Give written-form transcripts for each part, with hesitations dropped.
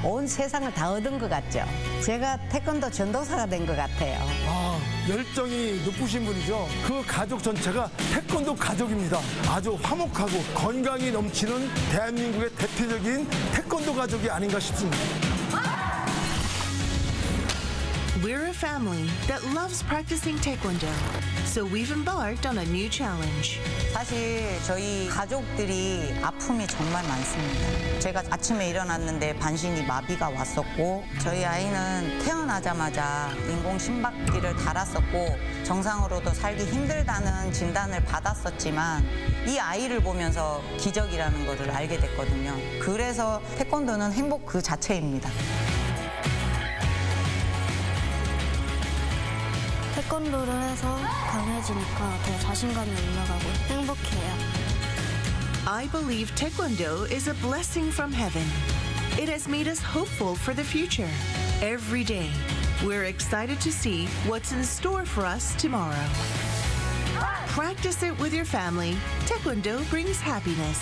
온 세상을 다 얻은 것 같죠. 제가 태권도 전도사가 된 것 같아요. 열정이 높으신 분이죠. 그 가족 전체가 태권도 가족입니다. 아주 화목하고 건강이 넘치는 대한민국의 대표적인 태권도 가족이 아닌가 싶습니다. We're a family that loves practicing taekwondo, so we've embarked on a new challenge. 사실 저희 가족들이 아픔이 정말 많습니다. 제가 아침에 일어났는데 반신이 마비가 왔었고 저희 아이는 태어나자마자 인공 심박기를 달았었고 정상으로도 살기 힘들다는 진단을 받았었지만 이 아이를 보면서 기적이라는 것을 알게 됐거든요. 그래서 태권도는 행복 그 자체입니다. 태권도를 해서 강해지니까 더 자신감이 올라가고 행복해요. I believe taekwondo is a blessing from heaven. It has made us hopeful for the future. Every day, we're excited to see what's in store for us tomorrow. Practice it with your family. Taekwondo brings happiness.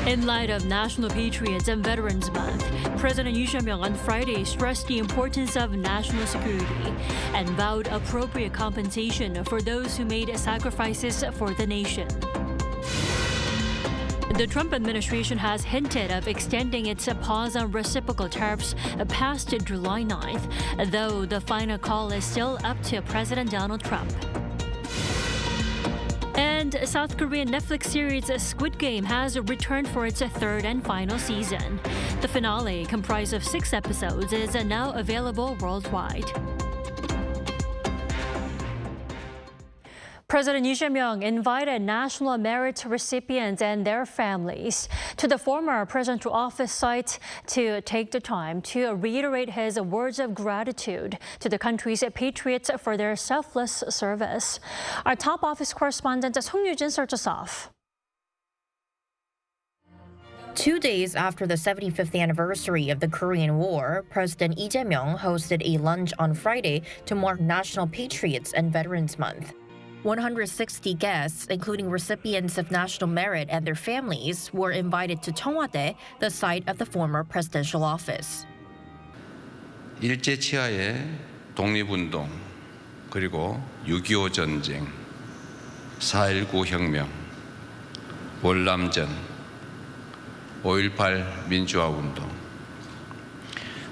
In light of National Patriots and Veterans Month, President Yoon Suk-yeol on Friday stressed the importance of national security and vowed appropriate compensation for those who made sacrifices for the nation. The Trump administration has hinted of extending its pause on reciprocal tariffs past July 9th, though the final call is still up to President Donald Trump. And South Korean Netflix series Squid Game has returned for its third and final season. The finale, comprised of 6 episodes, is now available worldwide. President Yoon Suk-yeol invited National Merit recipients and their families to the former presidential office site to take the time to reiterate his words of gratitude to the country's patriots for their selfless service. Our top office correspondent Song Yujin starts us off. 2 days after the 75th anniversary of the Korean War, President Lee Jae-myung hosted a lunch on Friday to mark National Patriots and Veterans Month. 160 guests, including recipients of National Merit and their families, were invited to Cheong Wa Dae, the site of the former presidential office. 일제치하의 독립운동, 그리고 6.25 전쟁, 4.19 혁명, 월남전, 5.18 민주화운동,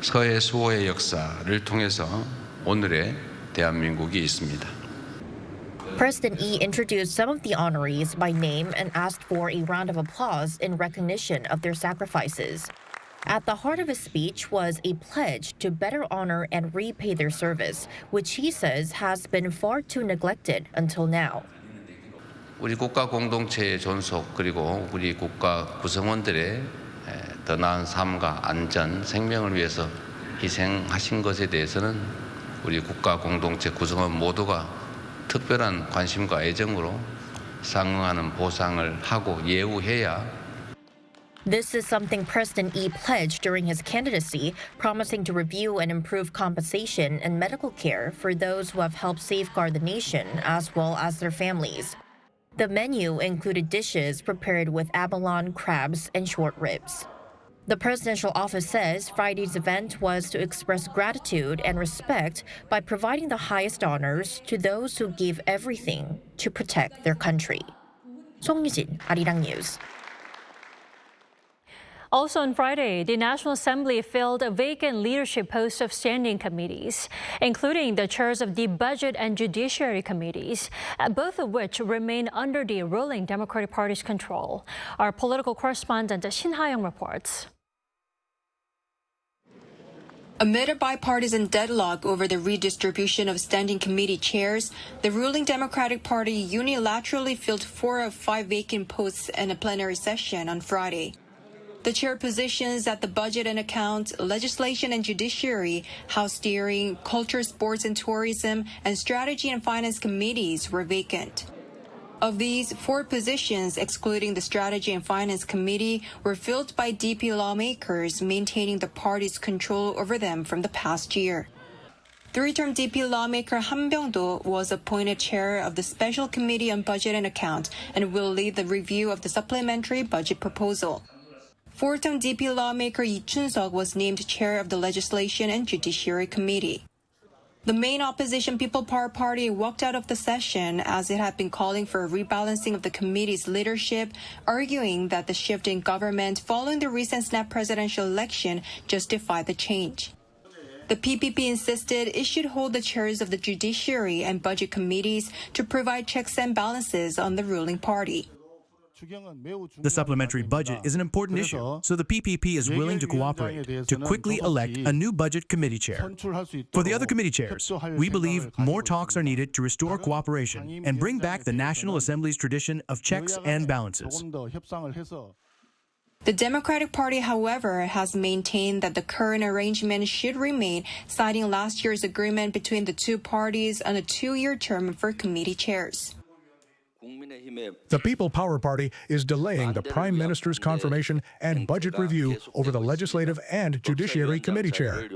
서해 수호의 역사를 통해서 오늘의 대한민국이 있습니다. President Lee introduced some of the honorees by name and asked for a round of applause in recognition of their sacrifices. At the heart of his speech was a pledge to better honor and repay their service, which he says has been far too neglected until now. 우리 국가 공동체의 존속 그리고 우리 국가 구성원들의 더 나은 삶과 안전, 생명을 위해서 희생하신 것에 대해서는 우리 국가 공동체 구성원 모두가 특별한 관심과 애정으로 상응하는 보상을 하고 예우해야. This is something President Lee pledged during his candidacy, promising to review and improve compensation and medical care for those who have helped safeguard the nation as well as their families. The menu included dishes prepared with abalone, crabs, and short ribs. The presidential office says Friday's event was to express gratitude and respect by providing the highest honors to those who gave everything to protect their country. 송유진, Arirang News. Also on Friday, the National Assembly filled vacant leadership posts of standing committees, including the chairs of the Budget and Judiciary Committees, both of which remain under the ruling Democratic Party's control. Our political correspondent Shin Ha-young reports. Amid a bipartisan deadlock over the redistribution of standing committee chairs, the ruling Democratic Party unilaterally filled 4 of 5 vacant posts in a plenary session on Friday. The chair positions at the Budget and Accounts, Legislation and Judiciary, House Steering, Culture, Sports and Tourism, and Strategy and Finance committees were vacant. Of these, 4 positions, excluding the Strategy and Finance Committee, were filled by DP lawmakers, maintaining the party's control over them from the past year. 3-term DP lawmaker Han Byung-do was appointed chair of the Special Committee on Budget and Accounts and will lead the review of the supplementary budget proposal. 4-term DP lawmaker Lee Chun-seok was named chair of the Legislation and Judiciary Committee. The main opposition People Power Party walked out of the session as it had been calling for a rebalancing of the committee's leadership, arguing that the shift in government following the recent snap presidential election justified the change. The PPP insisted it should hold the chairs of the Judiciary and Budget committees to provide checks and balances on the ruling party. The supplementary budget is an important issue, so the PPP is willing to cooperate to quickly elect a new budget committee chair. For the other committee chairs, we believe more talks are needed to restore cooperation and bring back the National Assembly's tradition of checks and balances. The Democratic Party, however, has maintained that the current arrangement should remain, citing last year's agreement between the two parties on a 2-year term for committee chairs. The People Power Party is delaying the Prime Minister's confirmation and budget review over the Legislative and Judiciary Committee chair.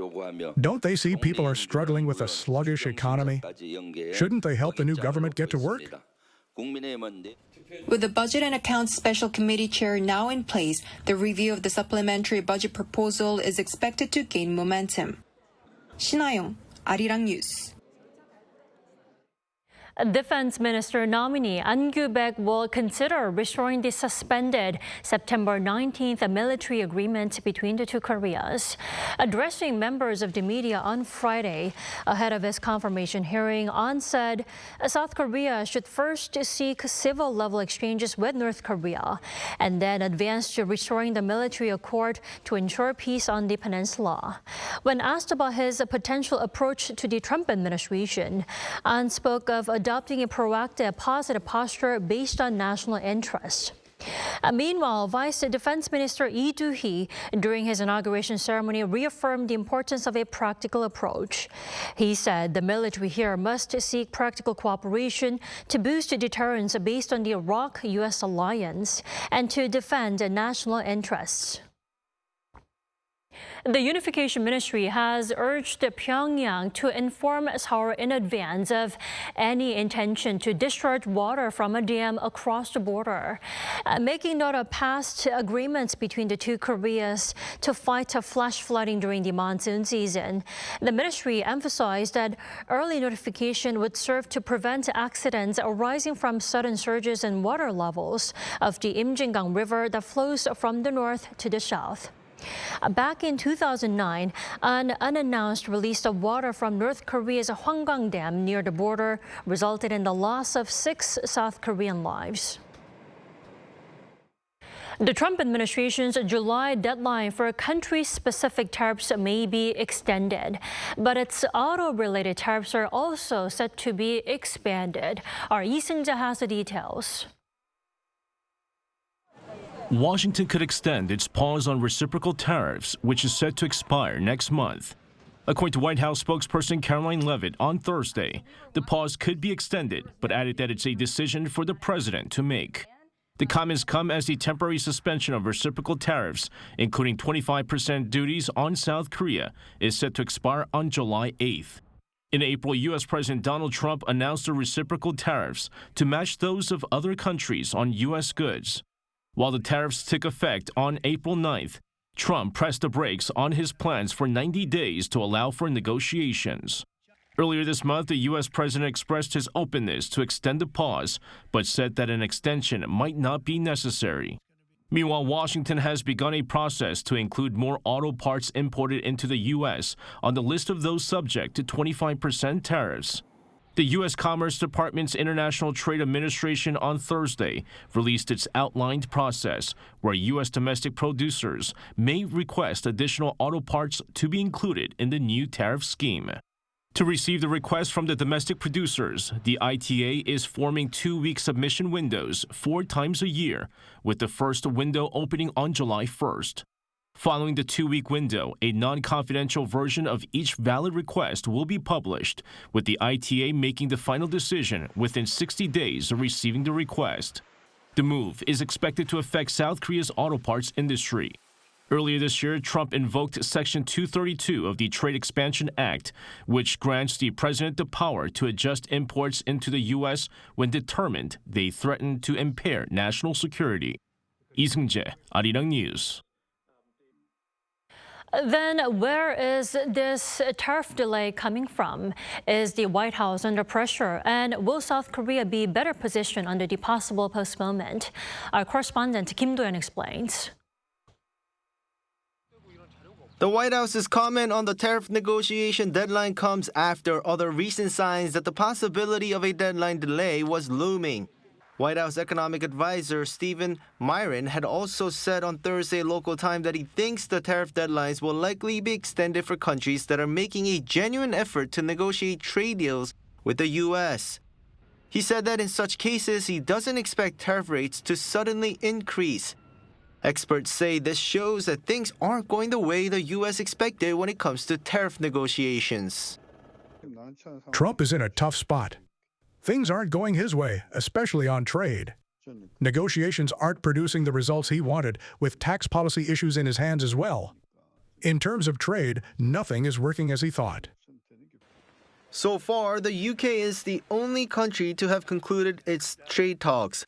Don't they see people are struggling with a sluggish economy? Shouldn't they help the new government get to work? With the Budget and Accounts Special Committee chair now in place, the review of the supplementary budget proposal is expected to gain momentum. Shin Ha-young, Arirang News. Defense Minister nominee An Kyu-baek will consider restoring the suspended September 19th military agreement between the two Koreas. Addressing members of the media on Friday ahead of his confirmation hearing, An said South Korea should first seek civil-level exchanges with North Korea and then advance to restoring the military accord to ensure peace on the peninsula. When asked about his potential approach to the Trump administration, An spoke of adopting a proactive, positive posture based on national interest. Meanwhile, Vice Defense Minister Lee Do-hee, during his inauguration ceremony, reaffirmed the importance of a practical approach. He said the military here must seek practical cooperation to boost deterrence based on the Iraq-U.S. alliance and to defend national interests. The Unification Ministry has urged Pyongyang to inform Seoul in advance of any intention to discharge water from a dam across the border, making note of past agreements between the two Koreas to fight flash flooding during the monsoon season. The ministry emphasized that early notification would serve to prevent accidents arising from sudden surges in water levels of the Imjingang River that flows from the north to the south. Back in 2009, an unannounced release of water from North Korea's Hwanggang Dam near the border resulted in the loss of 6 South Korean lives. The Trump administration's July deadline for country-specific tariffs may be extended, but its auto-related tariffs are also set to be expanded. Our Lee Seung-jae has the details. Washington could extend its pause on reciprocal tariffs, which is set to expire next month. According to White House spokesperson Caroline Leavitt on Thursday, the pause could be extended, but added that it's a decision for the president to make. The comments come as the temporary suspension of reciprocal tariffs, including 25% duties on South Korea, is set to expire on July 8th. In April, U.S. President Donald Trump announced the reciprocal tariffs to match those of other countries on U.S. goods. While the tariffs took effect on April 9th, Trump pressed the brakes on his plans for 90 days to allow for negotiations. Earlier this month, the U.S. president expressed his openness to extend the pause, but said that an extension might not be necessary. Meanwhile, Washington has begun a process to include more auto parts imported into the U.S. on the list of those subject to 25% tariffs. The U.S. Commerce Department's International Trade Administration on Thursday released its outlined process, where U.S. domestic producers may request additional auto parts to be included in the new tariff scheme. To receive the request from the domestic producers, the ITA is forming 2-week submission windows 4 times a year, with the first window opening on July 1st. Following the 2-week window, a non-confidential version of each valid request will be published, with the ITA making the final decision within 60 days of receiving the request. The move is expected to affect South Korea's auto parts industry. Earlier this year, Trump invoked Section 232 of the Trade Expansion Act, which grants the president the power to adjust imports into the U.S. when determined they threaten to impair national security. Lee Seung-jae, Arirang News. Then where is this tariff delay coming from? Is the White House under pressure? And will South Korea be better positioned under the possible postponement? Our correspondent Kim Do-yeon explains. The White House's comment on the tariff negotiation deadline comes after other recent signs that the possibility of a deadline delay was looming. White House economic advisor Stephen Myron had also said on Thursday local time that he thinks the tariff deadlines will likely be extended for countries that are making a genuine effort to negotiate trade deals with the U.S. He said that in such cases, he doesn't expect tariff rates to suddenly increase. Experts say this shows that things aren't going the way the U.S. expected when it comes to tariff negotiations. Trump is in a tough spot. Things aren't going his way, especially on trade. Negotiations aren't producing the results he wanted, with tax policy issues in his hands as well. In terms of trade, nothing is working as he thought. So far, the UK is the only country to have concluded its trade talks.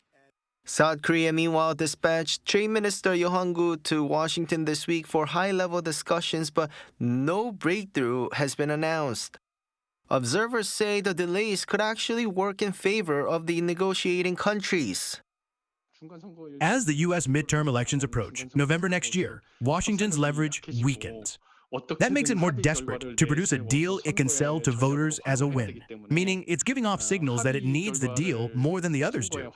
South Korea, meanwhile, dispatched Trade Minister Yo Hang-gu to Washington this week for high-level discussions, but no breakthrough has been announced. Observers say the delays could actually work in favor of the negotiating countries. As the U.S. midterm elections approach, November next year, Washington's leverage weakens. That makes it more desperate to produce a deal it can sell to voters as a win, meaning it's giving off signals that it needs the deal more than the others do.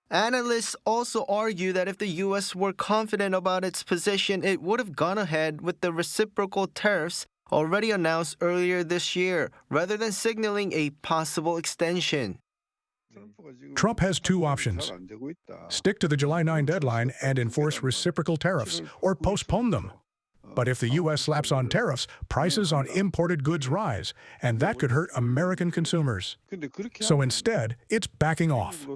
Analysts also argue that if the U.S. were confident about its position, it would have gone ahead with the reciprocal tariffs already announced earlier this year, rather than signaling a possible extension. Trump has two options: stick to the July 9 deadline and enforce reciprocal tariffs, or postpone them. But if the U.S. slaps on tariffs, prices on imported goods rise, and that could hurt American consumers. So instead, it's backing off.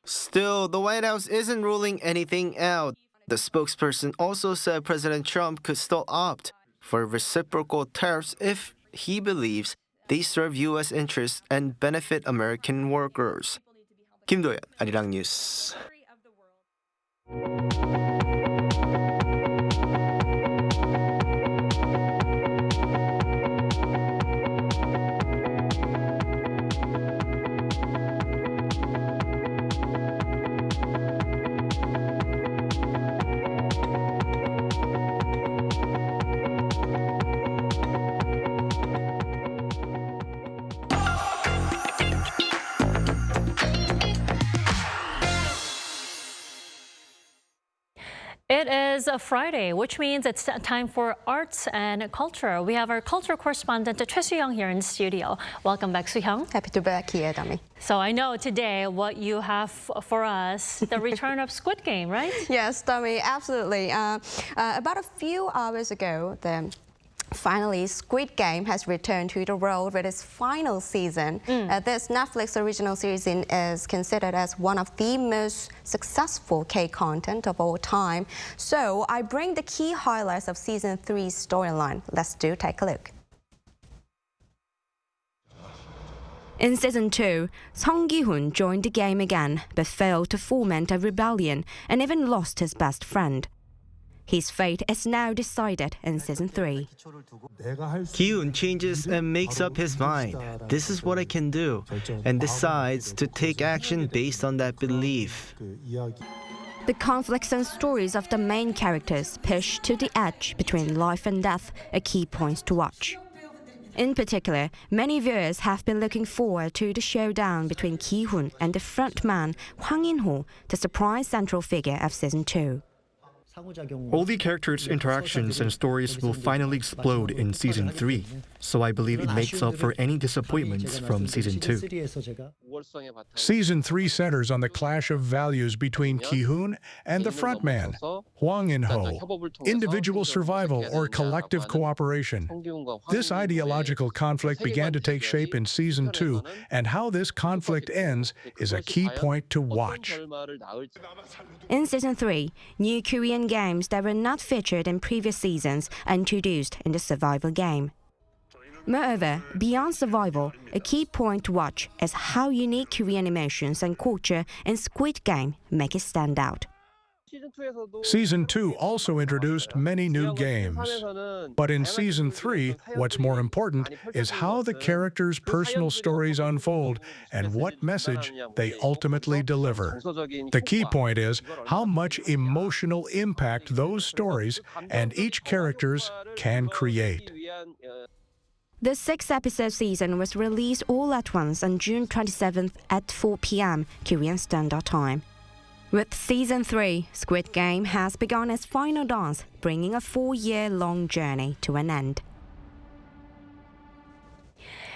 Still, the White House isn't ruling anything out. The spokesperson also said President Trump could still opt for reciprocal tariffs if he believes they serve U.S. interests and benefit American workers. 김도연, Arirang News. It is a Friday, which means it's time for Arts and Culture. We have our culture correspondent, Choi Soo-young, here in the studio. Welcome back, Soo-young. Happy to be back here, Dami. So I know today what you have for us, the return of Squid Game, right? Yes, Dami, absolutely. About a few hours ago, finally, Squid Game has returned to the world with its final season. This Netflix original series is considered as one of the most successful K-content of all time. So I bring the key highlights of Season 3's storyline. Let's take a look. In Season 2, Song Gi-hoon joined the game again, but failed to foment a rebellion and even lost his best friend. His fate is now decided in Season 3. Ki-hoon changes and makes up his mind. This is what I can do, and decides to take action based on that belief. The conflicts and stories of the main characters push to the edge between life and death are key points to watch. In particular, many viewers have been looking forward to the showdown between Ki-hoon and the frontman Hwang In-ho, the surprise central figure of Season 2. All the characters' interactions and stories will finally explode in Season 3, so I believe it makes up for any disappointments from Season 2. Season 3 centers on the clash of values between Ki-hoon and the frontman, Hwang In-ho, individual survival or collective cooperation. This ideological conflict began to take shape in Season 2, and how this conflict ends is a key point to watch. In Season 3, new Korean games that were not featured in previous seasons are introduced in the survival game. Moreover, beyond survival, a key point to watch is how unique Korean emotions and culture in Squid Game make it stand out. Season 2 also introduced many new games. But in Season 3, what's more important is how the characters' personal stories unfold and what message they ultimately deliver. The key point is how much emotional impact those stories and each characters can create. The 6-episode season was released all at once on June 27th at 4 p.m. Korean Standard Time. With Season 3, Squid Game has begun its final dance, bringing a 4-year-long journey to an end.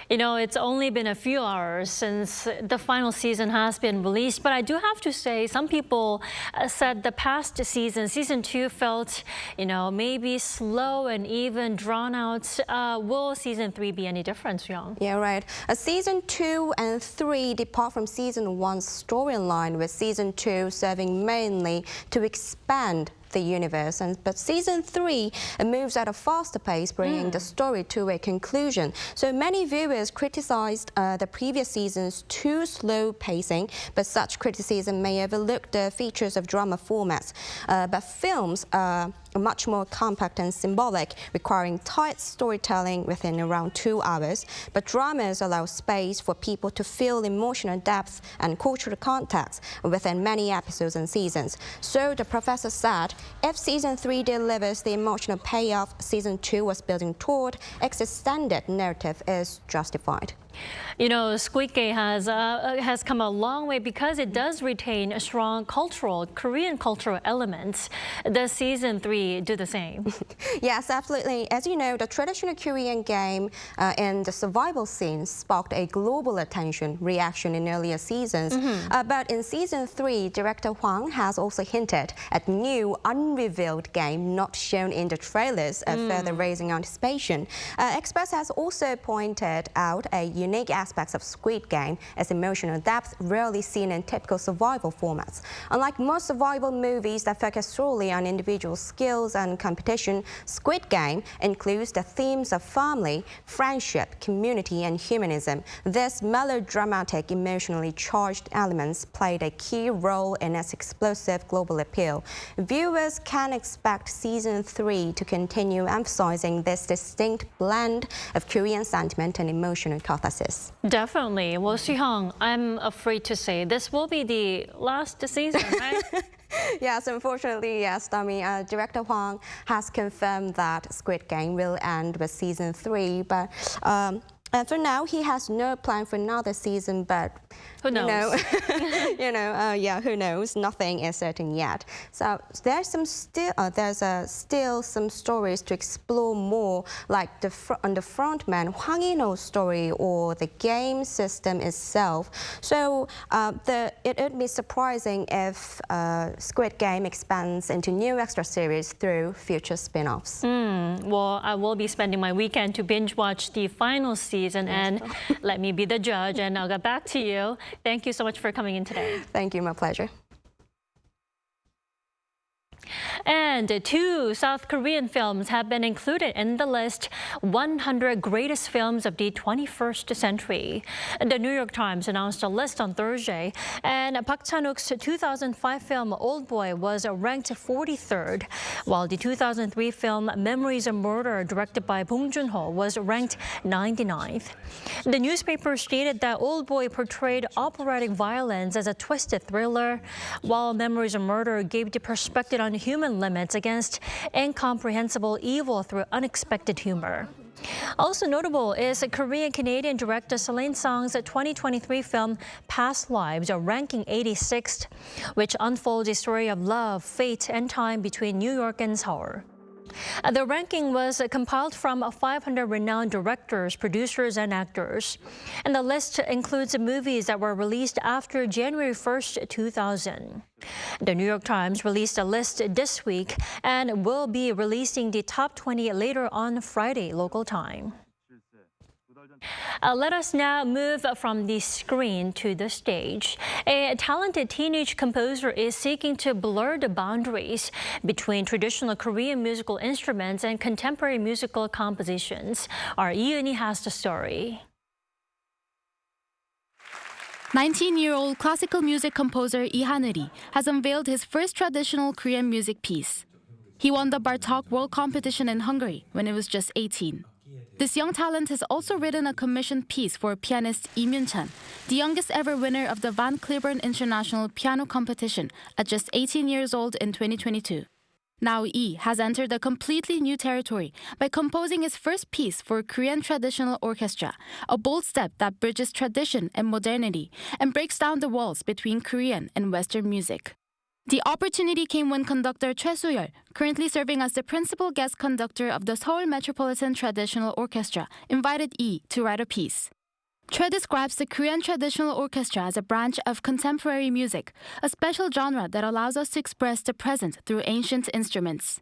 You know, it's only been a few hours since the final season has been released, but I do have to say some people said the past season, Season 2, felt, you know, maybe slow and even drawn out. Will Season 3 be any different, Young? Yeah, right. Season 2 and 3 depart from Season 1's storyline, with Season 2 serving mainly to expand the universe, but Season 3 moves at a faster pace, bringing the story to a conclusion. So many viewers criticized the previous season's too slow pacing, but such criticism may overlook the features of drama formats. But films are much more compact and symbolic, requiring tight storytelling within around 2 hours. But dramas allow space for people to feel emotional depth and cultural context within many episodes and seasons. So the professor said, if Season 3 delivers the emotional payoff Season 2 was building toward, its extended narrative is justified. You know, Squid Game has come a long way because it does retain a strong Korean cultural elements. Does season 3 do the same? Yes, absolutely. As you know, the traditional Korean game and the survival scene sparked a global reaction in earlier seasons. But in season 3, director Hwang has also hinted at new unrevealed game not shown in the trailers, further raising anticipation. Experts has also pointed out a unique aspects of Squid Game as emotional depth rarely seen in typical survival formats. Unlike most survival movies that focus solely on individual skills and competition, Squid Game includes the themes of family, friendship, community, and humanism. These melodramatic, emotionally charged elements played a key role in its explosive global appeal. Viewers can expect season 3 to continue emphasizing this distinct blend of Korean sentiment and emotional catharsis. Definitely. Well, Soo-hyung, I'm afraid to say this will be the last season, right? Yes, unfortunately, yes, Tommy. Director Hwang has confirmed that Squid Game will end with season 3, but for now, he has no plan for another season, but who knows? Yeah, who knows? Nothing is certain yet. So there's still some stories to explore more, like on the frontman Hwang In-ho's story or the game system itself. So it would be surprising if Squid Game expands into new extra series through future spin-offs. Well, I will be spending my weekend to binge watch the final season, and let me be the judge, and I'll get back to you. Thank you so much for coming in today. Thank you, my pleasure. And 2 South Korean films have been included in the list 100 greatest films of the 21st century. The New York Times announced a list on Thursday, and Park Chan-wook's 2005 film Oldboy was ranked 43rd, while the 2003 film Memories of Murder, directed by Bong Joon-ho, was ranked 99th. The newspaper stated that Oldboy portrayed operatic violence as a twisted thriller, while Memories of Murder gave the perspective on human limits against incomprehensible evil through unexpected humor. Also notable is Korean-Canadian director Celine Song's 2023 film Past Lives, ranking 86th, which unfolds a story of love, fate, and time between New York and Seoul. The ranking was compiled from 500 renowned directors, producers, and actors. And the list includes movies that were released after January 1st, 2000. The New York Times released a list this week and will be releasing the top 20 later on Friday, local time. Let us now move from the screen to the stage. A talented teenage composer is seeking to blur the boundaries between traditional Korean musical instruments and contemporary musical compositions. Our Lee has the story. 19-year-old classical music composer Hanurij has unveiled his first traditional Korean music piece. He won the Bartók World Competition in Hungary when he was just 18. This young talent has also written a commissioned piece for pianist Lee Myun-chan, the youngest ever winner of the Van Cliburn International Piano Competition at just 18 years old in 2022. Now Lee has entered a completely new territory by composing his first piece for Korean traditional orchestra, a bold step that bridges tradition and modernity and breaks down the walls between Korean and Western music. The opportunity came when conductor Choi Soo-yeol, currently serving as the principal guest conductor of the Seoul Metropolitan Traditional Orchestra, invited Lee to write a piece. Choi describes the Korean Traditional Orchestra as a branch of contemporary music, a special genre that allows us to express the present through ancient instruments.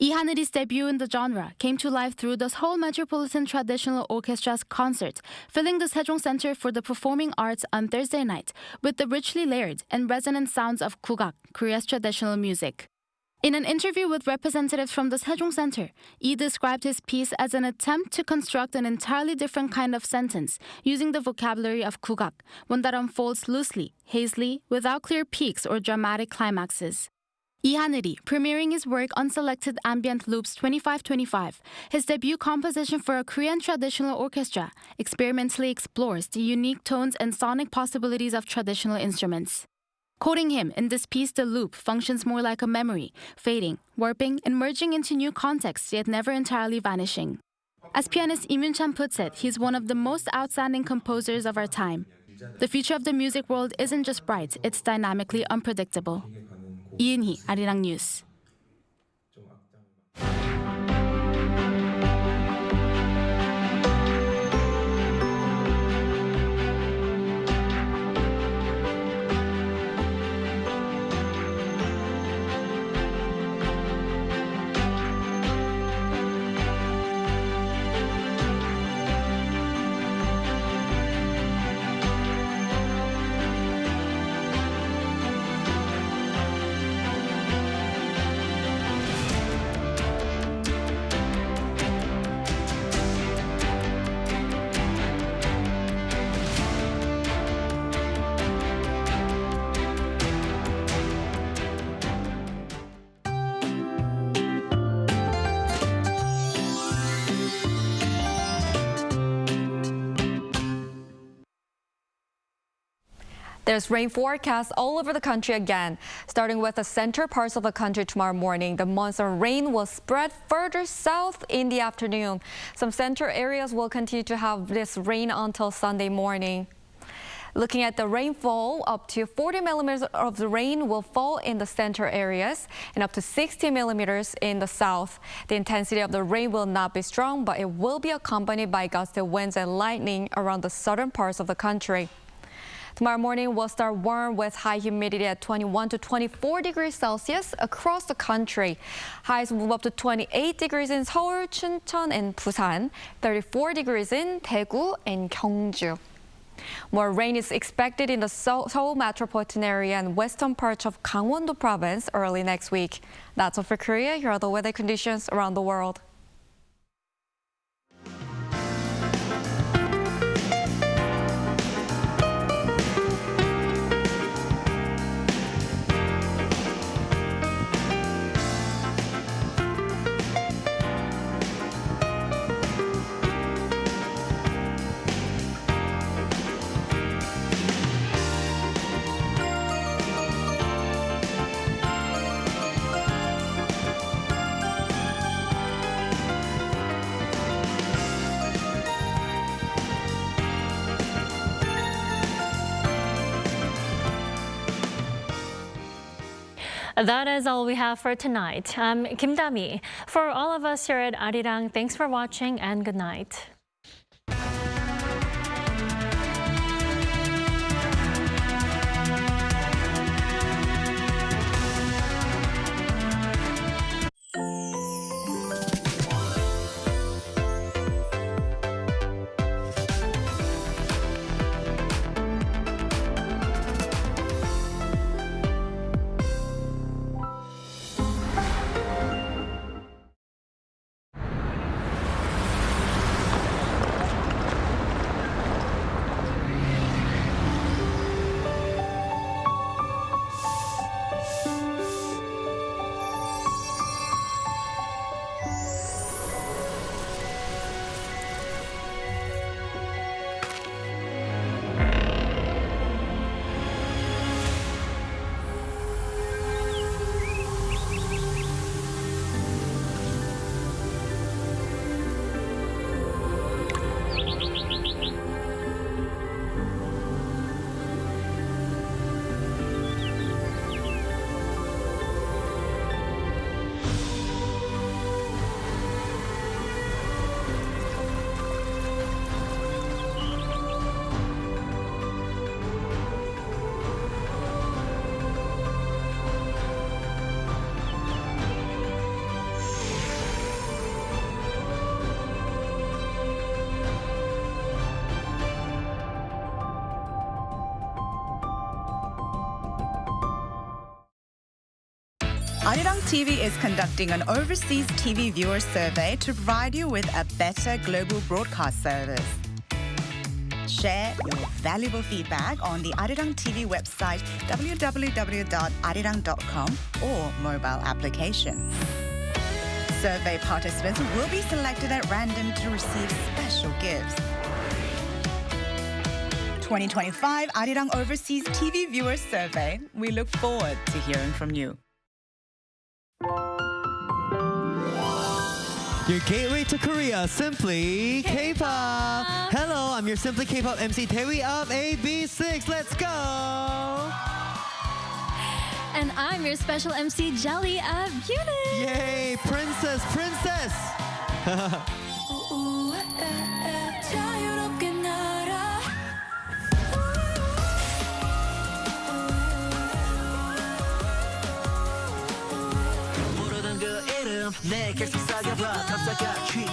Hanurij's debut in the genre came to life through the Seoul Metropolitan Traditional Orchestra's concert, filling the Sejong Center for the Performing Arts on Thursday night with the richly layered and resonant sounds of kugak, Korea's traditional music. In an interview with representatives from the Sejong Center, Lee described his piece as an attempt to construct an entirely different kind of sentence using the vocabulary of kugak, one that unfolds loosely, hazily, without clear peaks or dramatic climaxes. Hanurij, premiering his work Unselected Ambient Loops 2525, his debut composition for a Korean traditional orchestra, experimentally explores the unique tones and sonic possibilities of traditional instruments. Quoting him, in this piece the loop functions more like a memory, fading, warping, and merging into new contexts yet never entirely vanishing. As pianist Lee Myun-chan puts it, he's one of the most outstanding composers of our time. The future of the music world isn't just bright, it's dynamically unpredictable. 이은희, Arirang News. There's rain forecasts all over the country again. Starting with the center parts of the country tomorrow morning, the monsoon rain will spread further south in the afternoon. Some center areas will continue to have this rain until Sunday morning. Looking at the rainfall, up to 40 millimeters of the rain will fall in the center areas and up to 60 millimeters in the south. The intensity of the rain will not be strong, but it will be accompanied by gusty winds and lightning around the southern parts of the country. Tomorrow morning will start warm with high humidity at 21 to 24 degrees Celsius across the country. Highs move up to 28 degrees in Seoul, Chuncheon, and Busan, 34 degrees in Daegu and Gyeongju. More rain is expected in the Seoul metropolitan area and western parts of Gangwon-do province early next week. That's all for Korea. Here are the weather conditions around the world. That is all we have for tonight. I'm Kim Da-mi. For all of us here at Arirang, thanks for watching and good night. Arirang TV is conducting an overseas TV viewer survey to provide you with a better global broadcast service. Share your valuable feedback on the Arirang TV website www.arirang.com or mobile application. Survey participants will be selected at random to receive special gifts. 2025 Arirang Overseas TV Viewer Survey. We look forward to hearing from you. Your gateway to Korea, Simply K-pop. Hello, I'm your Simply K-pop MC Taewi of AB6. Let's go! And I'm your special MC Jelly of Unit. Yay, princess, princess! 내 계속 사겨봐 답사가 tricky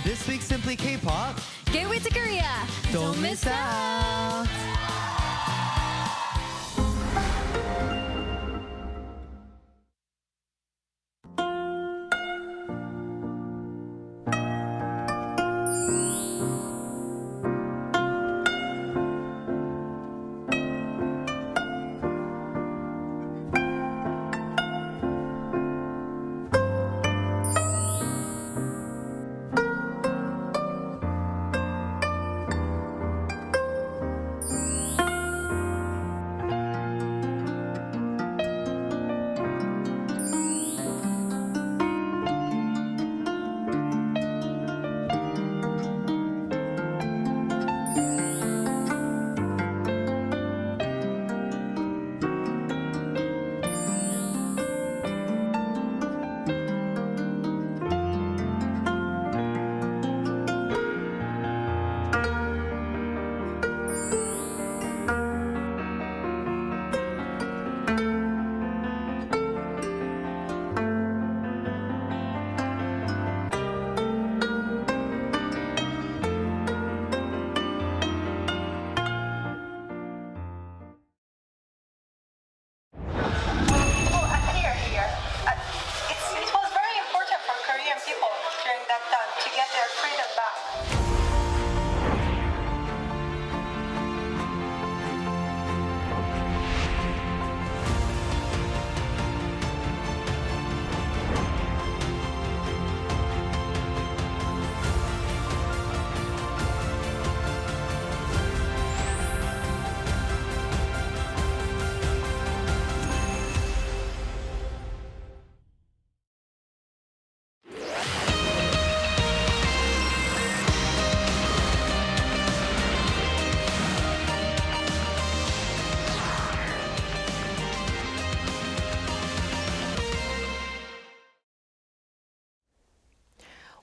This week's Simply K-pop. Gateway to Korea. Don't miss out.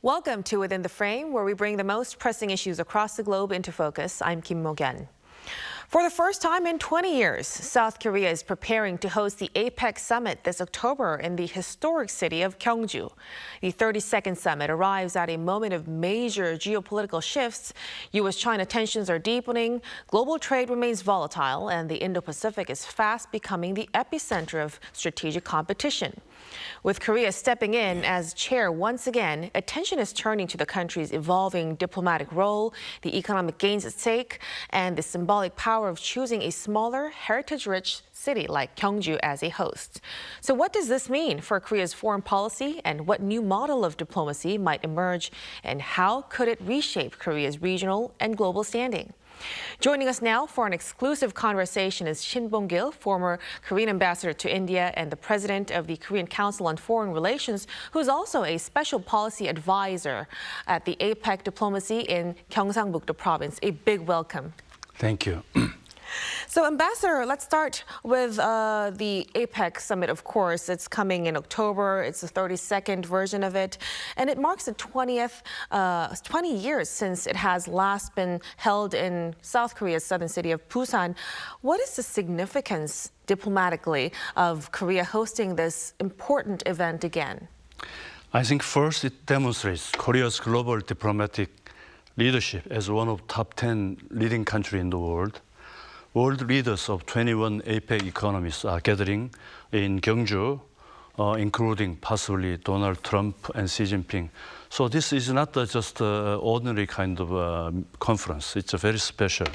Welcome to Within the Frame, where we bring the most pressing issues across the globe into focus. I'm Kim Mo-gyan. For the first time in 20 years, South Korea is preparing to host the APEC summit this October in the historic city of Gyeongju. The 32nd summit arrives at a moment of major geopolitical shifts. U.S.-China tensions are deepening, global trade remains volatile, and the Indo-Pacific is fast becoming the epicenter of strategic competition. With Korea stepping in as chair once again, attention is turning to the country's evolving diplomatic role, the economic gains at stake, and the symbolic power of choosing a smaller, heritage-rich city like Gyeongju as a host. So what does this mean for Korea's foreign policy, and what new model of diplomacy might emerge, and how could it reshape Korea's regional and global standing? Joining us now for an exclusive conversation is Shin Bong-gil, former Korean ambassador to India and the president of the Korean Council on Foreign Relations, who is also a special policy advisor at the APEC diplomacy in Gyeongsangbuk-do province. A big welcome. Thank you. So, Ambassador, let's start with the APEC summit, of course. It's coming in October. It's the 32nd version of it. And it marks the 20 years since it has last been held in South Korea's southern city of Busan. What is the significance diplomatically of Korea hosting this important event again? I think first it demonstrates Korea's global diplomatic leadership as one of top 10 leading countries in the world. World leaders of 21 APEC economies are gathering in Gyeongju including possibly Donald Trump and Xi Jinping. So this is not just an ordinary kind of conference. It's a very special.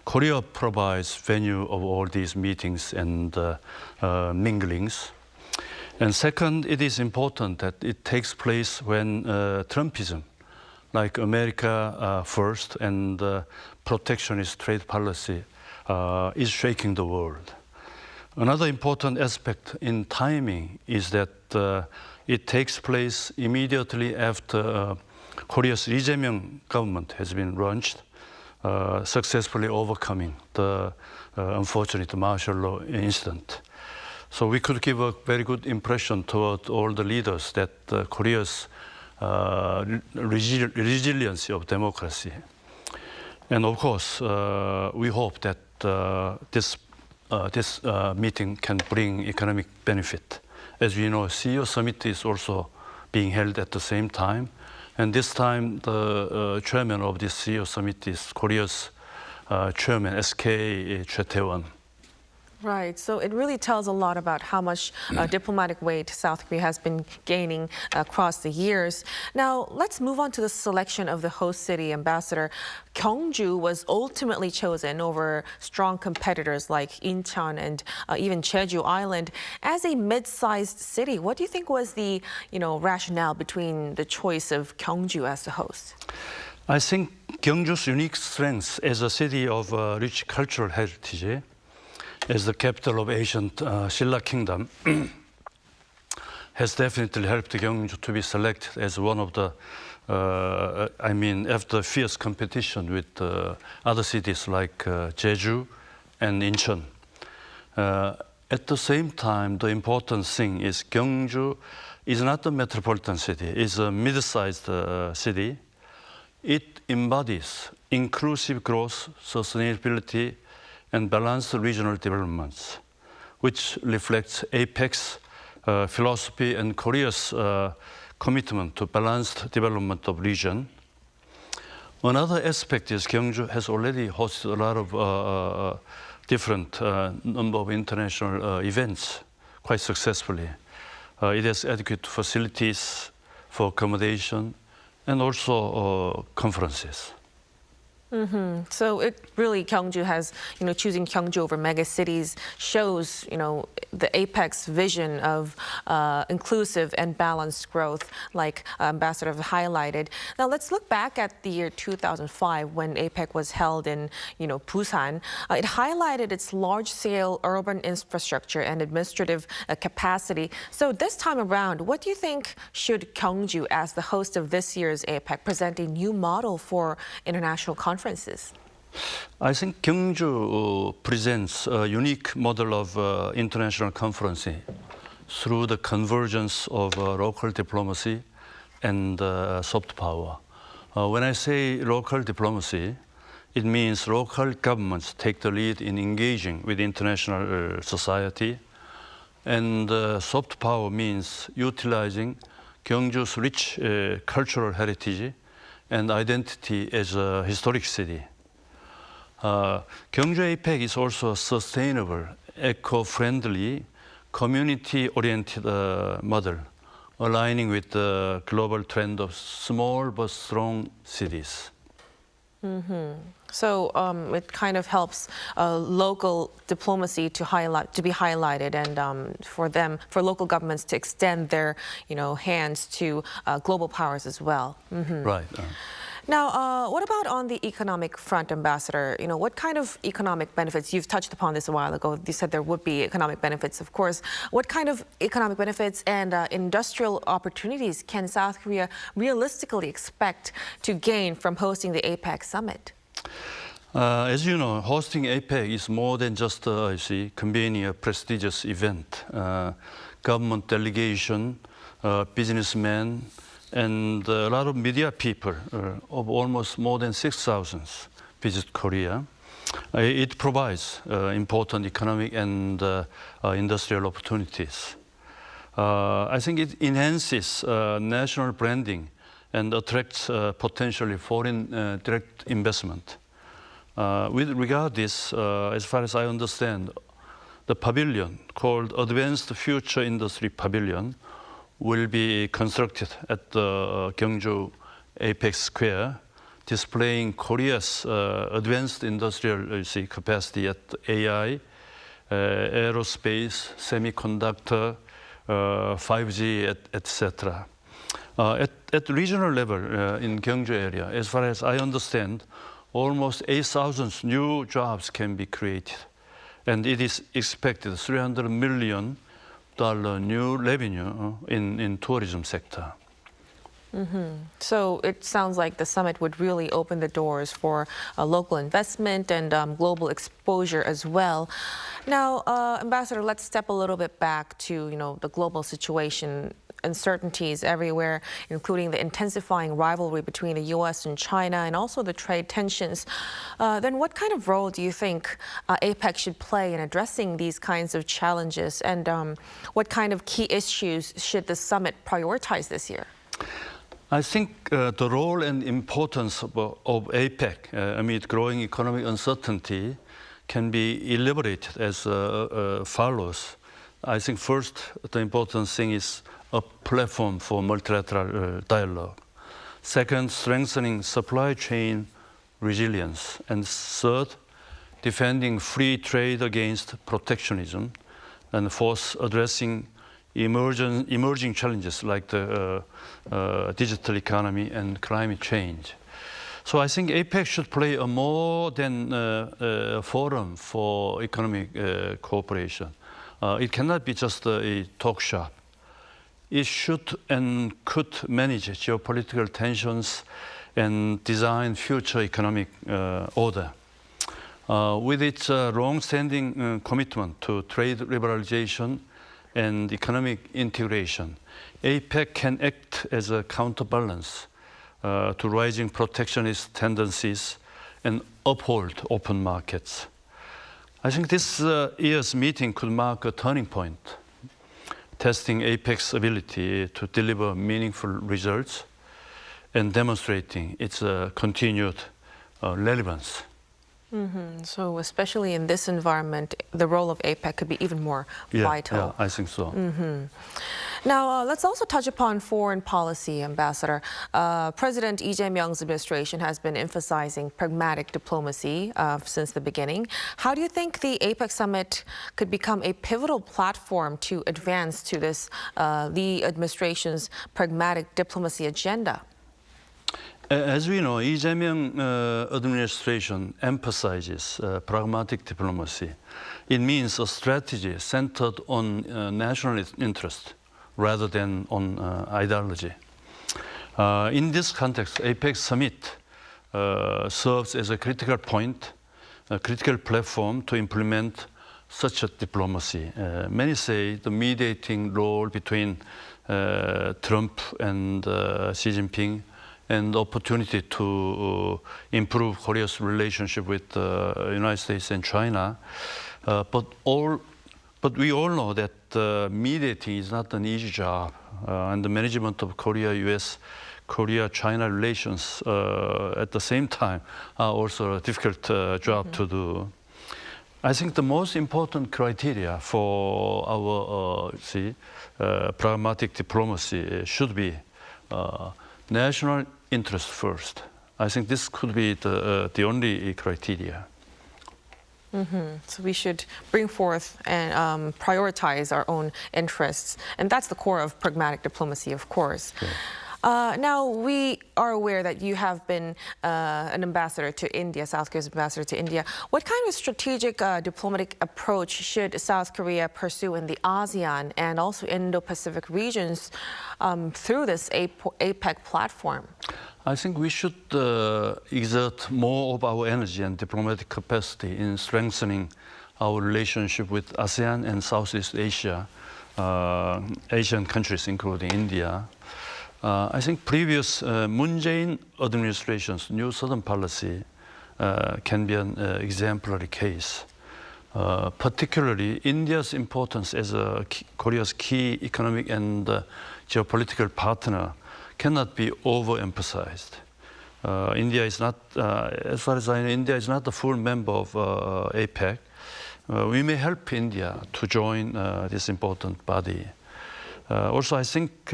Korea provides venue of all these meetings and minglings. And second, it is important that it takes place when Trumpism, like America first and protectionist trade policy, is shaking the world. Another important aspect in timing is that it takes place immediately after Korea's Lee Jae-myung government has been launched, successfully overcoming the unfortunate martial law incident. So we could give a very good impression toward all the leaders that Korea's resiliency of democracy. And of course, we hope that this meeting can bring economic benefit. As we know, CEO Summit is also being held at the same time. And this time, the chairman of this CEO Summit is Korea's chairman, SK Choi Tae-won. Right, so it really tells a lot about how much diplomatic weight South Korea has been gaining across the years. Now, let's move on to the selection of the host city ambassador. Gyeongju was ultimately chosen over strong competitors like Incheon and even Jeju Island. As a mid-sized city, what do you think was the rationale between the choice of Gyeongju as the host? I think Gyeongju's unique strengths as a city of rich cultural heritage, as the capital of ancient Silla Kingdom, has definitely helped Gyeongju to be selected as one of the, after fierce competition with other cities like Jeju and Incheon. At the same time, the important thing is Gyeongju is not a metropolitan city, it's a mid-sized city. It embodies inclusive growth, sustainability, and balanced regional developments, which reflects APEC's philosophy and Korea's commitment to balanced development of region. Another aspect is Gyeongju has already hosted a lot of different number of international events quite successfully. It has adequate facilities for accommodation and also conferences. So it really, Gyeongju has, choosing Gyeongju over mega cities shows, the apex vision of inclusive and balanced growth, like Ambassador highlighted. Now let's look back at the year 2005 when APEC was held in, Busan. It highlighted its large-scale urban infrastructure and administrative capacity. So this time around, what do you think should Gyeongju, as the host of this year's APEC, present a new model for international conferences? I think Gyeongju presents a unique model of international conferencing through the convergence of local diplomacy and soft power. When I say local diplomacy, it means local governments take the lead in engaging with international society. And soft power means utilizing Gyeongju's rich cultural heritage and identity as a historic city. Gyeongju APEC is also a sustainable, eco-friendly, community-oriented model, aligning with the global trend of small but strong cities. So it kind of helps local diplomacy to be highlighted, and for local governments to extend their, hands to global powers as well. Right. Now, what about on the economic front, Ambassador? What kind of economic benefits? You've touched upon this a while ago. You said there would be economic benefits, of course. What kind of economic benefits and industrial opportunities can South Korea realistically expect to gain from hosting the APEC summit? As you know, hosting APEC is more than just convening a prestigious event. Government delegation, businessmen, and a lot of media people of almost more than 6,000 visit Korea. It provides important economic and industrial opportunities. I think it enhances national branding and attracts potentially foreign direct investment. With regard to this, as far as I understand, the pavilion called Advanced Future Industry Pavilion will be constructed at the Gyeongju Apex Square, displaying Korea's advanced industrial capacity at AI, aerospace, semiconductor, 5G, etc. At regional level in Gyeongju area, as far as I understand, almost 8,000 new jobs can be created. And it is expected $300 million new revenue in tourism sector. So it sounds like the summit would really open the doors for local investment and global exposure as well. Now, Ambassador, let's step a little bit back to the global situation. Uncertainties everywhere, including the intensifying rivalry between the U.S. and China and also the trade tensions. Then what kind of role do you think APEC should play in addressing these kinds of challenges? And what kind of key issues should the summit prioritize this year? I think the role and importance of APEC amid growing economic uncertainty can be elaborated as follows. I think first, the important thing is a platform for multilateral dialogue. Second, strengthening supply chain resilience. And third, defending free trade against protectionism. And fourth, addressing emerging challenges like the digital economy and climate change. So I think APEC should play a more than a forum for economic cooperation. It cannot be just a talk shop. It should and could manage geopolitical tensions and design future economic order. With its long-standing commitment to trade liberalization and economic integration, APEC can act as a counterbalance to rising protectionist tendencies and uphold open markets. I think this year's meeting could mark a turning point, testing APEC's ability to deliver meaningful results and demonstrating its continued relevance. So especially in this environment, the role of APEC could be even more vital. Yeah, I think so. Now, let's also touch upon foreign policy, Ambassador. President Lee Jae-myung's administration has been emphasizing pragmatic diplomacy since the beginning. How do you think the APEC summit could become a pivotal platform to advance to this Lee administration's pragmatic diplomacy agenda? As we know, Lee Jae-myung administration emphasizes pragmatic diplomacy. It means a strategy centered on national interest rather than on ideology. In this context, APEC summit serves as a critical point, a critical platform to implement such a diplomacy. Many say the mediating role between Trump and Xi Jinping and the opportunity to improve Korea's relationship with the United States and China. But we all know that mediating is not an easy job, and the management of Korea-China relations at the same time are also a difficult job to do. I think the most important criteria for our pragmatic diplomacy should be national interest first. I think this could be the only criteria. So we should bring forth and prioritize our own interests. And that's the core of pragmatic diplomacy, of course. Okay. Now, we are aware that you have been an ambassador to India, South Korea's ambassador to India. What kind of strategic diplomatic approach should South Korea pursue in the ASEAN and also Indo-Pacific regions through this APEC platform? I think we should exert more of our energy and diplomatic capacity in strengthening our relationship with ASEAN and Southeast Asia, Asian countries, including India. I think previous Moon Jae-in administration's New Southern policy can be an exemplary case. Particularly, India's importance as Korea's key economic and geopolitical partner cannot be overemphasized. India is not, as far as I know, India is not a full member of APEC, we may help India to join this important body. Also, I think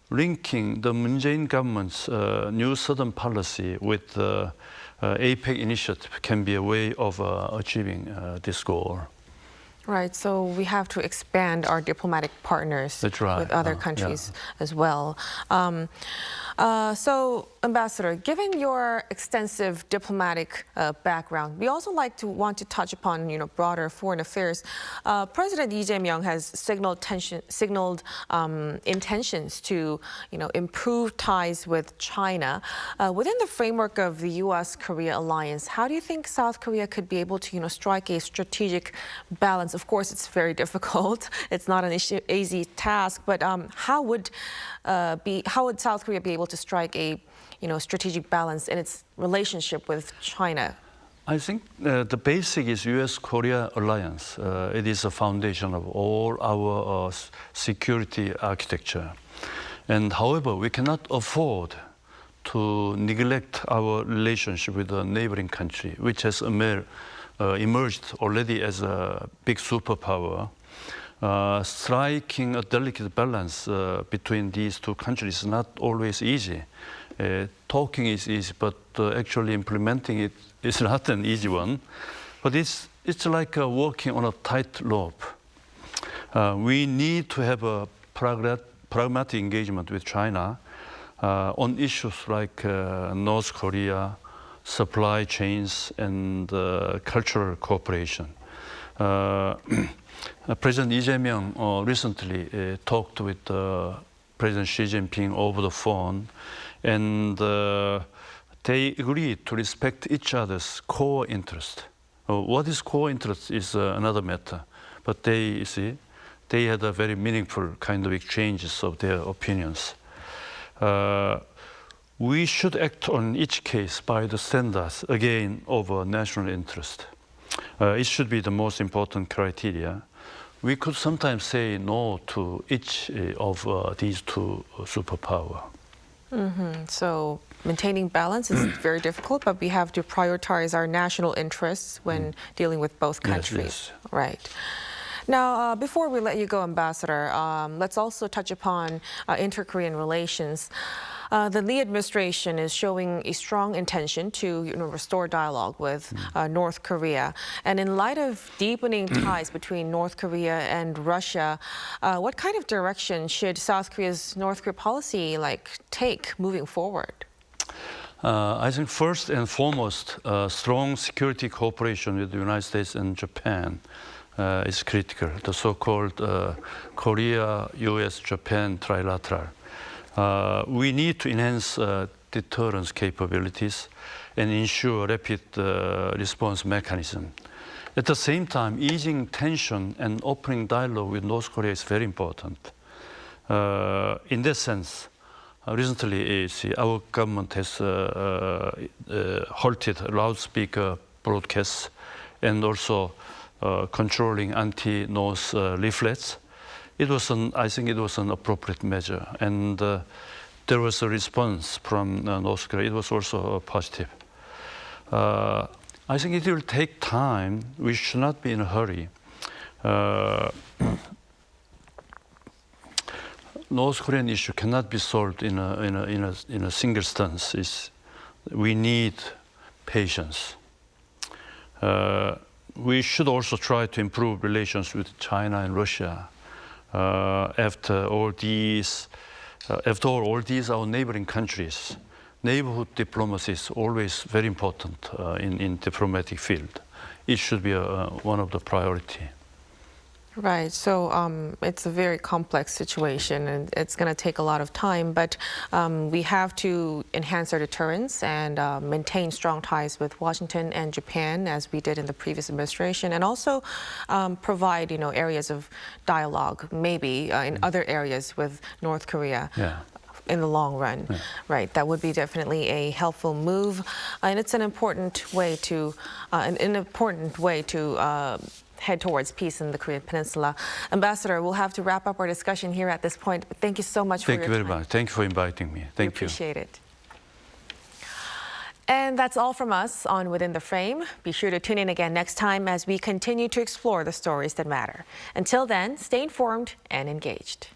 linking the Moon Jae-in government's new southern policy with the APEC initiative can be a way of achieving this goal. Right, so we have to expand our diplomatic partners with other countries as well. So, Ambassador, given your extensive diplomatic background, we also want to touch upon broader foreign affairs. President Lee Jae-myung has signaled intentions to improve ties with China. Within the framework of the U.S.-Korea alliance, how do you think South Korea could be able to strike a strategic balance? Of course, it's very difficult. It's not an easy task. But how would South Korea be able to strike a strategic balance in its relationship with China? I think the basic is U.S.-Korea alliance. It is a foundation of all our security architecture. And however, we cannot afford to neglect our relationship with a neighboring country, which has emerged already as a big superpower. Striking a delicate balance between these two countries is not always easy. Talking is easy, but actually implementing it is not an easy one. But it's like walking on a tightrope. We need to have a pragmatic engagement with China on issues like North Korea, supply chains, and cultural cooperation. President Lee Jae-myung recently talked with President Xi Jinping over the phone, and they agreed to respect each other's core interest. What is core interest is another matter, but they had a very meaningful kind of exchanges of their opinions. We should act on each case by the standards, again, over national interest. It should be the most important criteria. We could sometimes say no to each of these two superpowers. So maintaining balance is very difficult, but we have to prioritize our national interests when dealing with both countries. Yes. Right. Now, before we let you go, Ambassador, let's also touch upon inter-Korean relations. The Lee administration is showing a strong intention to restore dialogue with North Korea. And in light of deepening ties between North Korea and Russia, what kind of direction should South Korea's North Korea policy take moving forward? I think first and foremost, strong security cooperation with the United States and Japan is critical. The so-called Korea, U.S., Japan trilateral. We need to enhance deterrence capabilities and ensure rapid response mechanism. At the same time, easing tension and opening dialogue with North Korea is very important. In that sense, recently our government has halted loudspeaker broadcasts and also controlling anti-North leaflets. I think it was an appropriate measure, and there was a response from North Korea. It was also positive. I think it will take time. We should not be in a hurry. North Korean issue cannot be solved in a single stance. We need patience. We should also try to improve relations with China and Russia. After all these, our neighboring countries, neighborhood diplomacy is always very important in diplomatic field. It should be one of the priority. Right. So it's a very complex situation, and it's going to take a lot of time. But we have to enhance our deterrence and maintain strong ties with Washington and Japan, as we did in the previous administration, and also provide, areas of dialogue, maybe in other areas with North Korea. In the long run, right? That would be definitely a helpful move, and it's an important way to head towards peace in the Korean Peninsula. Ambassador, we'll have to wrap up our discussion here at this point, but thank you so much for your time. Thank you very much. Thank you for inviting me. Thank you. Appreciate it. And that's all from us on Within the Frame. Be sure to tune in again next time as we continue to explore the stories that matter. Until then, stay informed and engaged.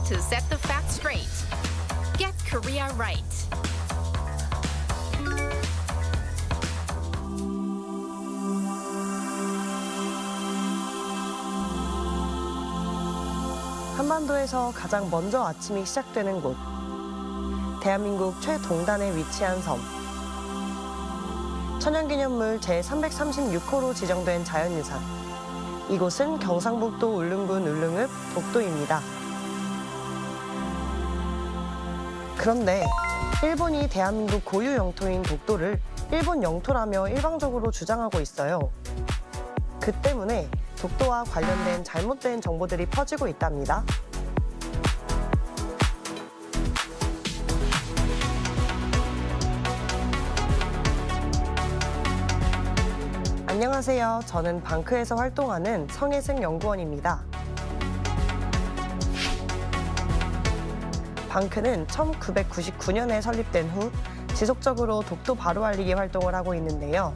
To set the facts straight. Get Korea right. 한반도에서 가장 먼저 아침이 시작되는 곳. 대한민국 최동단에 위치한 섬. 천연기념물 제336호로 지정된 자연유산. 이곳은 경상북도 울릉군 울릉읍 독도입니다. 그런데 일본이 대한민국 고유 영토인 독도를 일본 영토라며 일방적으로 주장하고 있어요. 그 때문에 독도와 관련된 잘못된 정보들이 퍼지고 있답니다. 안녕하세요. 저는 방크에서 활동하는 성혜승 연구원입니다. 방크는 1999년에 설립된 후 지속적으로 독도 바로 알리기 활동을 하고 있는데요.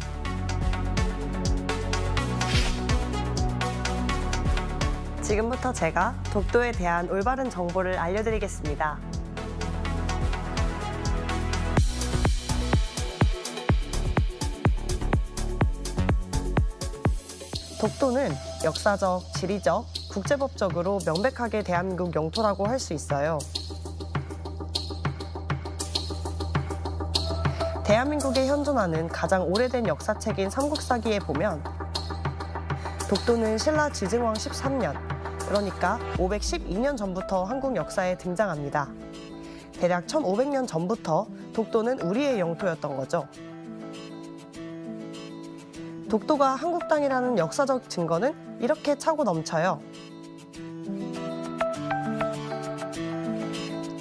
지금부터 제가 독도에 대한 올바른 정보를 알려드리겠습니다. 독도는 역사적, 지리적, 국제법적으로 명백하게 대한민국 영토라고 할 수 있어요. 대한민국에 현존하는 가장 오래된 역사책인 삼국사기에 보면 독도는 신라 지증왕 13년, 그러니까 512년 전부터 한국 역사에 등장합니다. 대략 1500년 전부터 독도는 우리의 영토였던 거죠. 독도가 한국 땅이라는 역사적 증거는 이렇게 차고 넘쳐요.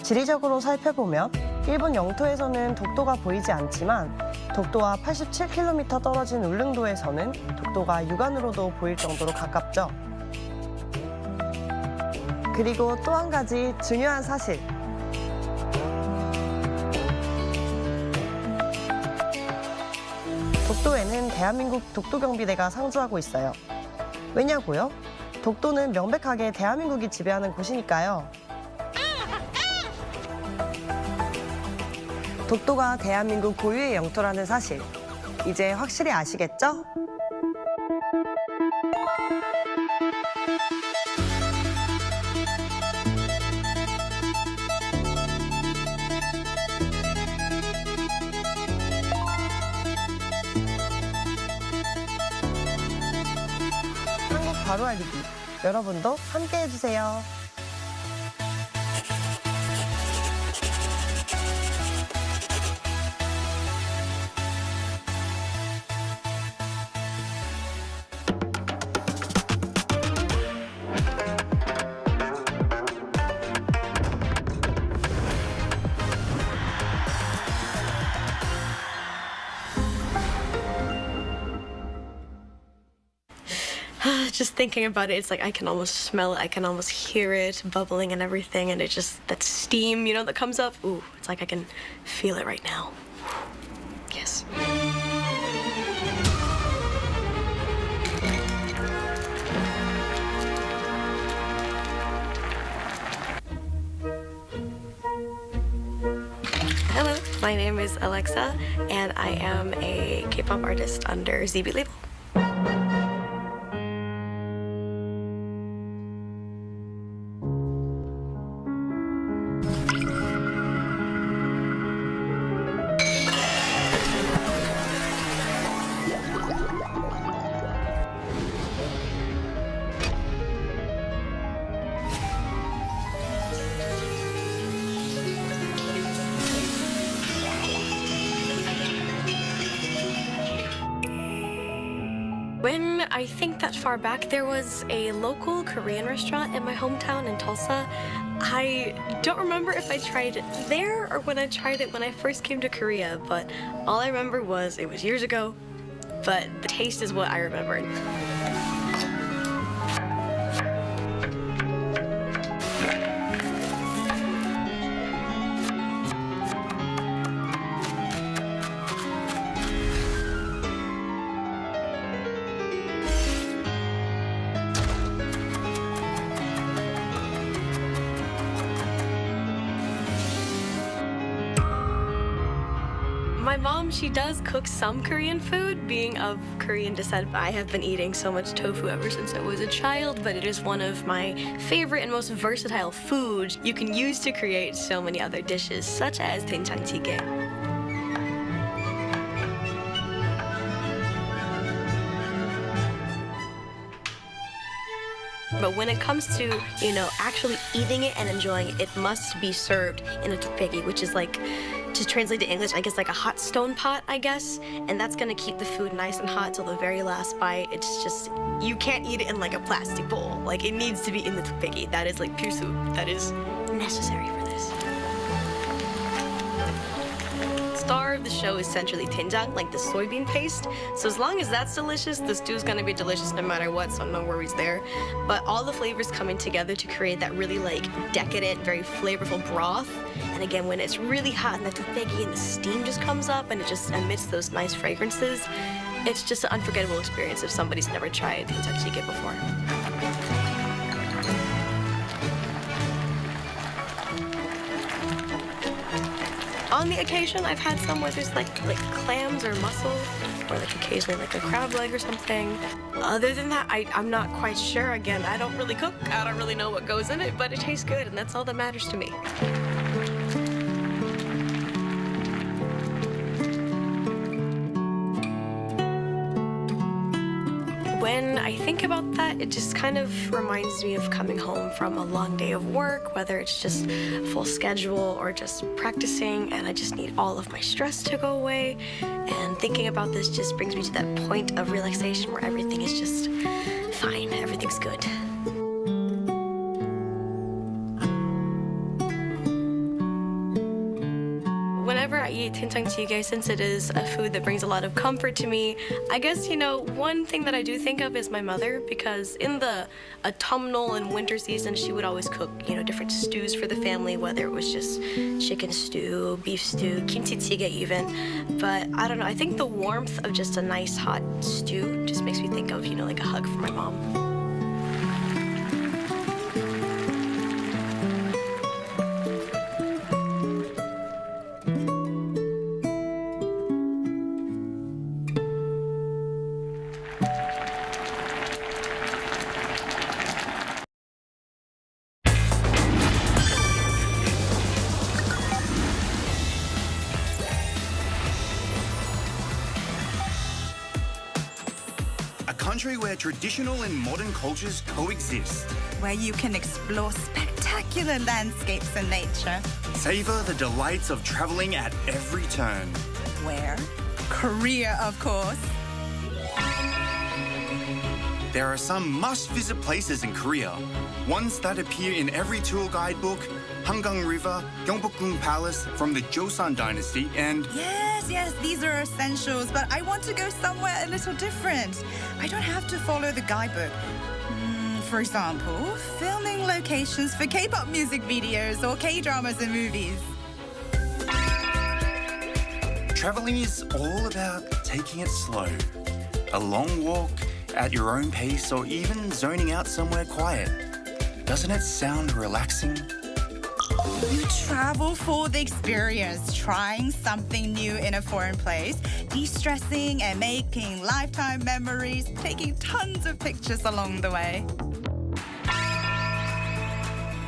지리적으로 살펴보면 일본 영토에서는 독도가 보이지 않지만 독도와 87km 떨어진 울릉도에서는 독도가 육안으로도 보일 정도로 가깝죠. 그리고 또 한 가지 중요한 사실. 독도에는 대한민국 독도경비대가 상주하고 있어요. 왜냐고요? 독도는 명백하게 대한민국이 지배하는 곳이니까요. 독도가 대한민국 고유의 영토라는 사실, 이제 확실히 아시겠죠? 한국 바로 알리기, 여러분도 함께 해주세요. Just thinking about it, it's like I can almost smell it, I can almost hear it bubbling and everything, and it just, that steam, you know, that comes up, ooh, it's like I can feel it right now. Yes. Hello, my name is Alexa, and I am a K-pop artist under ZB label. I think that far back, there was a local Korean restaurant in my hometown in Tulsa. I don't remember if I tried it there or when I tried it when I first came to Korea, but all I remember was it was years ago, but the taste is what I remembered. My mom, she does cook some Korean food. Being of Korean descent, I have been eating so much tofu ever since I was a child, but it is one of my favorite and most versatile foods you can use to create so many other dishes, such as 된장찌개. But when it comes to, actually eating it and enjoying it, it must be served in a tteokbagi, which is like, to translate to English, I guess like a hot stone pot, I guess. And that's gonna keep the food nice and hot till the very last bite. It's just, you can't eat it in like a plastic bowl. Like, it needs to be in the tteokbagi. That is like 필수. That is necessary for this. Star of the show is centrally doenjang, like the soybean paste. So as long as that's delicious, the stew's gonna be delicious no matter what, so no worries there. But all the flavors coming together to create that really like decadent, very flavorful broth. And again, when it's really hot in the tteokbagi and the steam just comes up and it just emits those nice fragrances, it's just an unforgettable experience if somebody's never tried 된장찌개 before. On the occasion, I've had some where there's like clams or mussel, or like occasionally like a crab leg or something. Other than that, I'm not quite sure. Again, I don't really cook. I don't really know what goes in it, but it tastes good, and that's all that matters to me. When I think about that, it just kind of reminds me of coming home from a long day of work, whether it's just full schedule or just practicing, and I just need all of my stress to go away. And thinking about this just brings me to that point of relaxation where everything is just fine, everything's good. Whenever I eat 된장찌개, since it is a food that brings a lot of comfort to me, I guess, one thing that I do think of is my mother, because in the autumnal and winter season, she would always cook, different stews for the family, whether it was just chicken stew, beef stew, kimchi-jjigae even. But I don't know, I think the warmth of just a nice hot stew just makes me think of, like a hug from my mom. Country where traditional and modern cultures coexist. Where you can explore spectacular landscapes and nature. Savor the delights of traveling at every turn. Where? Korea, of course. There are some must-visit places in Korea. Ones that appear in every tour guidebook: Hangang River, Gyeongbokgung Palace from the Joseon Dynasty, and... Yes, these are essentials, but I want to go somewhere a little different. I don't have to follow the guidebook. For example, filming locations for K-pop music videos or K-dramas and movies. Traveling is all about taking it slow. A long walk at your own pace, or even zoning out somewhere quiet. Doesn't it sound relaxing? You travel for the experience, trying something new in a foreign place, de-stressing and making lifetime memories, taking tons of pictures along the way.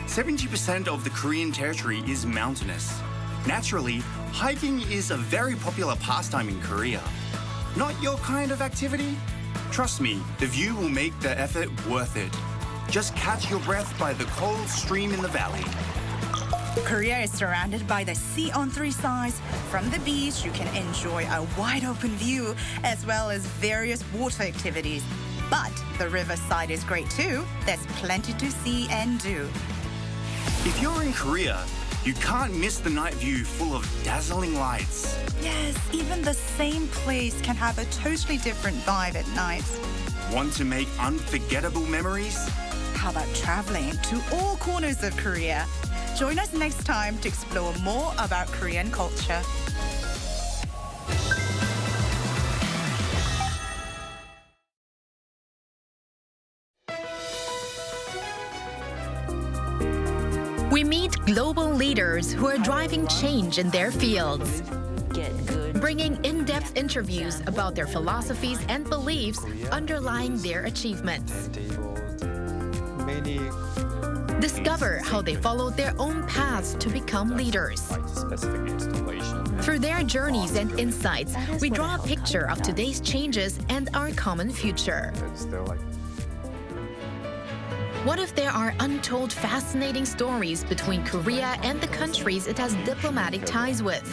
70% of the Korean territory is mountainous. Naturally, hiking is a very popular pastime in Korea. Not your kind of activity? Trust me, the view will make the effort worth it. Just catch your breath by the cold stream in the valley. Korea is surrounded by the sea on three sides. From the beach, you can enjoy a wide open view, as well as various water activities. But the riverside is great too. There's plenty to see and do. If you're in Korea, you can't miss the night view full of dazzling lights. Yes, even the same place can have a totally different vibe at night. Want to make unforgettable memories? How about traveling to all corners of Korea? Join us next time to explore more about Korean culture. We meet global leaders who are driving change in their fields, bringing in-depth interviews about their philosophies and beliefs underlying their achievements. Discover how they followed their own paths to become leaders. Through their journeys and insights, we draw a picture of today's changes and our common future. What if there are untold fascinating stories between Korea and the countries it has diplomatic ties with?